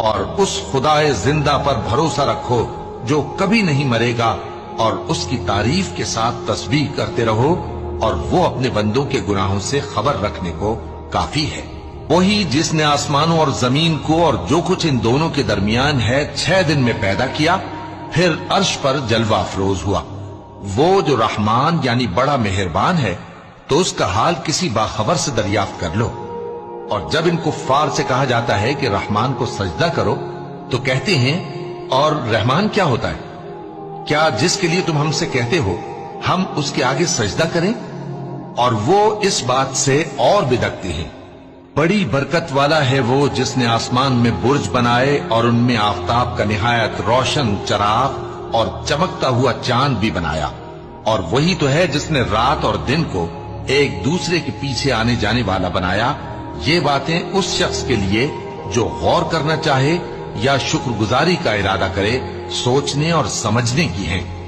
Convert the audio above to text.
اور اس خدائے زندہ پر بھروسہ رکھو جو کبھی نہیں مرے گا، اور اس کی تعریف کے ساتھ تسبیح کرتے رہو، اور وہ اپنے بندوں کے گناہوں سے خبر رکھنے کو کافی ہے۔ وہی جس نے آسمانوں اور زمین کو اور جو کچھ ان دونوں کے درمیان ہے 6 دن میں پیدا کیا، پھر عرش پر جلوہ افروز ہوا۔ وہ جو رحمان یعنی بڑا مہربان ہے، تو اس کا حال کسی باخبر سے دریافت کر لو۔ اور جب ان کفار سے کہا جاتا ہے کہ رحمان کو سجدہ کرو، تو کہتے ہیں اور رحمان کیا ہوتا ہے؟ کیا جس کے لیے تم ہم سے کہتے ہو ہم اس کے آگے سجدہ کریں؟ اور وہ اس بات سے اور بدکتے ہیں۔ بڑی برکت والا ہے وہ جس نے آسمان میں برج بنائے اور ان میں آفتاب کا نہایت روشن چراغ اور چمکتا ہوا چاند بھی بنایا۔ اور وہی تو ہے جس نے رات اور دن کو ایک دوسرے کے پیچھے آنے جانے والا بنایا۔ یہ باتیں اس شخص کے لیے جو غور کرنا چاہے یا شکر گزاری کا ارادہ کرے، سوچنے اور سمجھنے کی ہیں۔